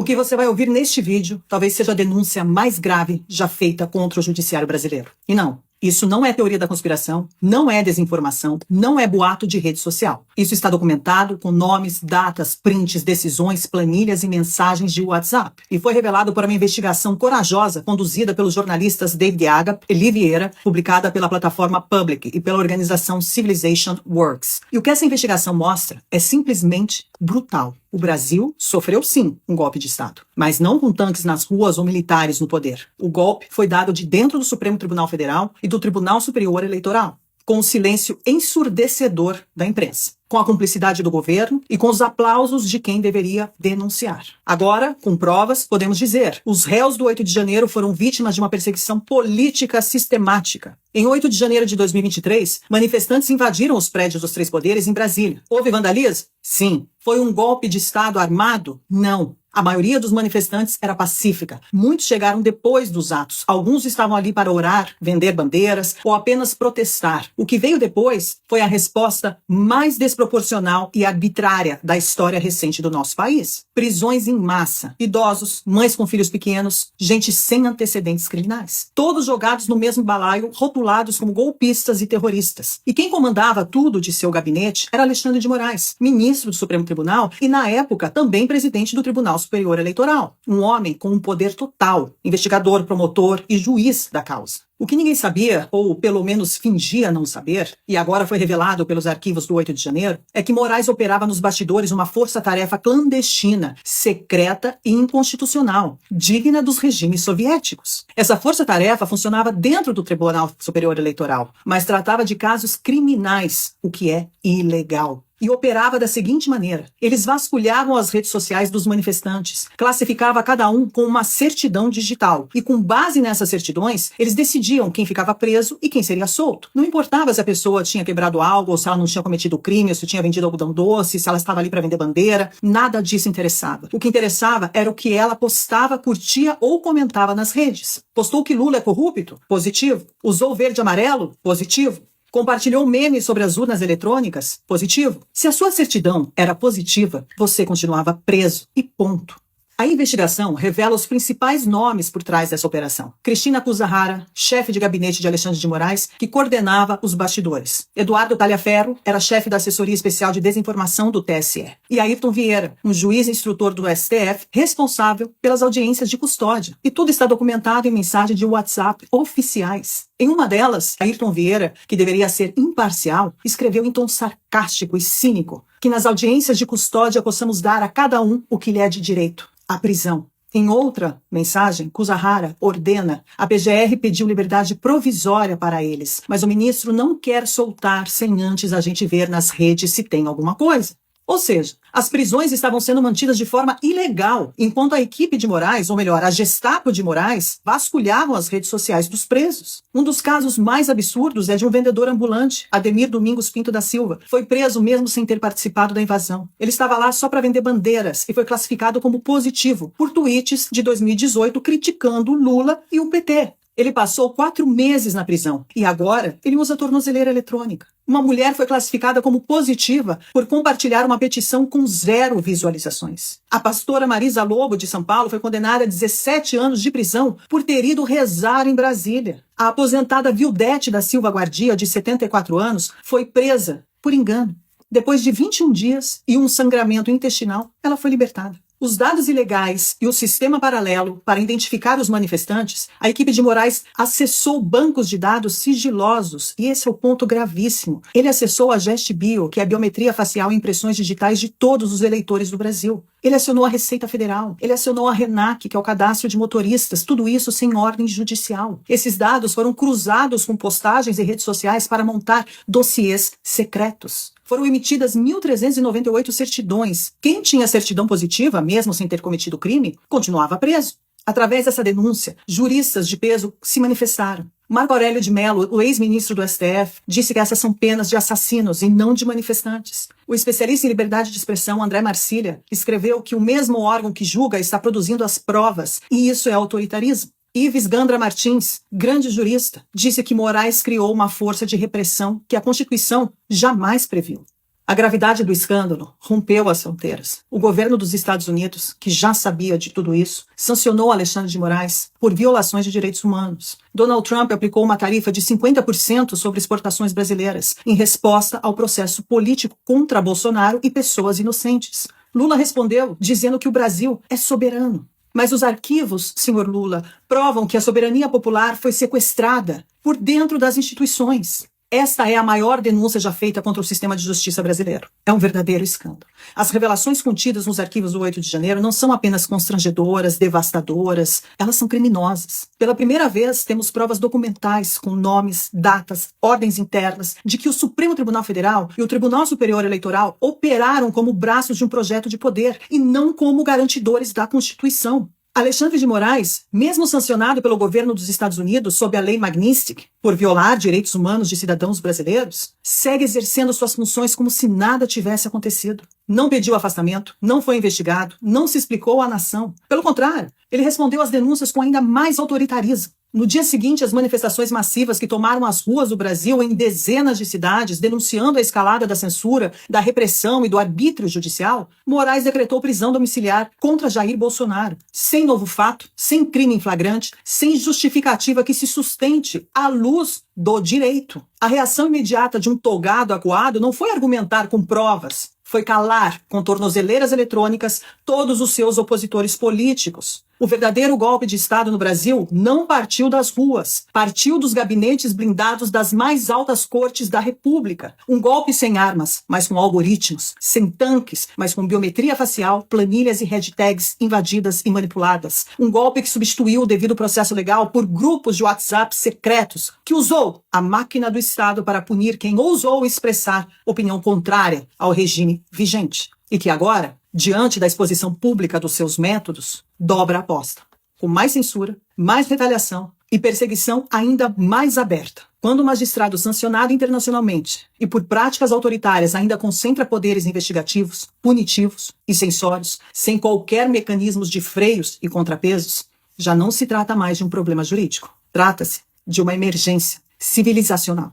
que você vai ouvir neste vídeo talvez seja a denúncia mais grave já feita contra o judiciário brasileiro. E não, isso não é teoria da conspiração, não é desinformação, não é boato de rede social. Isso está documentado com nomes, datas, prints, decisões, planilhas e mensagens de WhatsApp. E foi revelado por uma investigação corajosa conduzida pelos jornalistas David Agap e Lee Vieira, publicada pela plataforma Public e pela organização Civilization Works. E o que essa investigação mostra é simplesmente brutal. O Brasil sofreu sim um golpe de Estado, mas não com tanques nas ruas ou militares no poder. O golpe foi dado de dentro do Supremo Tribunal Federal e do Tribunal Superior Eleitoral, com o silêncio ensurdecedor da imprensa, com a cumplicidade do governo e com os aplausos de quem deveria denunciar. Agora, com provas, podemos dizer, os réus do 8 de janeiro foram vítimas de uma perseguição política sistemática. Em 8 de janeiro de 2023, manifestantes invadiram os prédios dos três poderes em Brasília. Houve vandalismo? Sim. Foi um golpe de Estado armado? Não. A maioria dos manifestantes era pacífica. Muitos chegaram depois dos atos. Alguns estavam ali para orar, vender bandeiras ou apenas protestar. O que veio depois foi a resposta mais desproporcional e arbitrária da história recente do nosso país. Prisões em massa, idosos, mães com filhos pequenos, gente sem antecedentes criminais. Todos jogados no mesmo balaio, rotulados como golpistas e terroristas. E quem comandava tudo de seu gabinete era Alexandre de Moraes, ministro do Supremo Tribunal e, na época, também presidente do Tribunal Superior Eleitoral. Um homem com um poder total, investigador, promotor e juiz da causa. O que ninguém sabia, ou pelo menos fingia não saber, e agora foi revelado pelos arquivos do 8 de janeiro, é que Moraes operava nos bastidores uma força-tarefa clandestina, secreta e inconstitucional, digna dos regimes soviéticos. Essa força-tarefa funcionava dentro do Tribunal Superior Eleitoral, mas tratava de casos criminais, o que é ilegal. E operava da seguinte maneira: eles vasculhavam as redes sociais dos manifestantes, classificava cada um com uma certidão digital, e com base nessas certidões, eles decidiam quem ficava preso e quem seria solto. Não importava se a pessoa tinha quebrado algo, ou se ela não tinha cometido crime, ou se tinha vendido algodão doce, se ela estava ali para vender bandeira, nada disso interessava. O que interessava era o que ela postava, curtia ou comentava nas redes. Postou que Lula é corrupto? Positivo. Usou verde e amarelo? Positivo. Compartilhou memes sobre as urnas eletrônicas? Positivo. Se a sua certidão era positiva, você continuava preso e ponto. A investigação revela os principais nomes por trás dessa operação. Cristina Kuzahara, chefe de gabinete de Alexandre de Moraes, que coordenava os bastidores. Eduardo Talhaferro era chefe da Assessoria Especial de Desinformação do TSE. E Ayrton Vieira, um juiz instrutor do STF, responsável pelas audiências de custódia. E tudo está documentado em mensagens de WhatsApp oficiais. Em uma delas, Ayrton Vieira, que deveria ser imparcial, escreveu em tom sarcástico e cínico que nas audiências de custódia possamos dar a cada um o que lhe é de direito: a prisão. Em outra mensagem, Kuzahara ordena: a PGR pediu liberdade provisória para eles, mas o ministro não quer soltar sem antes a gente ver nas redes se tem alguma coisa. Ou seja, as prisões estavam sendo mantidas de forma ilegal, enquanto a equipe de Moraes, ou melhor, a Gestapo de Moraes, vasculhavam as redes sociais dos presos. Um dos casos mais absurdos é de um vendedor ambulante, Ademir Domingos Pinto da Silva. Foi preso mesmo sem ter participado da invasão. Ele estava lá só para vender bandeiras e foi classificado como positivo por tweets de 2018 criticando Lula e o PT. Ele passou 4 meses na prisão e agora ele usa tornozeleira eletrônica. Uma mulher foi classificada como positiva por compartilhar uma petição com 0 visualizações. A pastora Marisa Lobo, de São Paulo, foi condenada a 17 anos de prisão por ter ido rezar em Brasília. A aposentada Vildete da Silva Guardia, de 74 anos, foi presa por engano. Depois de 21 dias e um sangramento intestinal, ela foi libertada. Os dados ilegais e o sistema paralelo para identificar os manifestantes, a equipe de Moraes acessou bancos de dados sigilosos, e esse é o ponto gravíssimo. Ele acessou a GestBio, que é a biometria facial e impressões digitais de todos os eleitores do Brasil. Ele acionou a Receita Federal, ele acionou a RENAC, que é o cadastro de motoristas, tudo isso sem ordem judicial. Esses dados foram cruzados com postagens e redes sociais para montar dossiês secretos. Foram emitidas 1.398 certidões. Quem tinha certidão positiva, mesmo sem ter cometido crime, continuava preso. Através dessa denúncia, juristas de peso se manifestaram. Marco Aurélio de Mello, o ex-ministro do STF, disse que essas são penas de assassinos e não de manifestantes. O especialista em liberdade de expressão, André Marcília, escreveu que o mesmo órgão que julga está produzindo as provas, e isso é autoritarismo. Ives Gandra Martins, grande jurista, disse que Moraes criou uma força de repressão que a Constituição jamais previu. A gravidade do escândalo rompeu as fronteiras. O governo dos Estados Unidos, que já sabia de tudo isso, sancionou Alexandre de Moraes por violações de direitos humanos. Donald Trump aplicou uma tarifa de 50% sobre exportações brasileiras, em resposta ao processo político contra Bolsonaro e pessoas inocentes. Lula respondeu dizendo que o Brasil é soberano. Mas os arquivos, senhor Lula, provam que a soberania popular foi sequestrada por dentro das instituições. Esta é a maior denúncia já feita contra o sistema de justiça brasileiro. É um verdadeiro escândalo. As revelações contidas nos arquivos do 8 de janeiro não são apenas constrangedoras, devastadoras, elas são criminosas. Pela primeira vez, temos provas documentais com nomes, datas, ordens internas de que o Supremo Tribunal Federal e o Tribunal Superior Eleitoral operaram como braços de um projeto de poder e não como garantidores da Constituição. Alexandre de Moraes, mesmo sancionado pelo governo dos Estados Unidos sob a Lei Magnitsky por violar direitos humanos de cidadãos brasileiros, segue exercendo suas funções como se nada tivesse acontecido. Não pediu afastamento, não foi investigado, não se explicou à nação. Pelo contrário, ele respondeu às denúncias com ainda mais autoritarismo. No dia seguinte, as manifestações massivas que tomaram as ruas do Brasil em dezenas de cidades, denunciando a escalada da censura, da repressão e do arbítrio judicial, Moraes decretou prisão domiciliar contra Jair Bolsonaro, sem novo fato, sem crime em flagrante, sem justificativa que se sustente à luz do direito. A reação imediata de um togado acuado não foi argumentar com provas, foi calar com tornozeleiras eletrônicas todos os seus opositores políticos. O verdadeiro golpe de Estado no Brasil não partiu das ruas, partiu dos gabinetes blindados das mais altas cortes da República. Um golpe sem armas, mas com algoritmos, sem tanques, mas com biometria facial, planilhas e hashtags invadidas e manipuladas. Um golpe que substituiu o devido processo legal por grupos de WhatsApp secretos, que usou a máquina do Estado para punir quem ousou expressar opinião contrária ao regime vigente. E que agora, diante da exposição pública dos seus métodos, dobra a aposta, com mais censura, mais retaliação e perseguição ainda mais aberta. Quando o magistrado sancionado internacionalmente e por práticas autoritárias ainda concentra poderes investigativos, punitivos e censórios, sem qualquer mecanismos de freios e contrapesos, já não se trata mais de um problema jurídico. Trata-se de uma emergência civilizacional.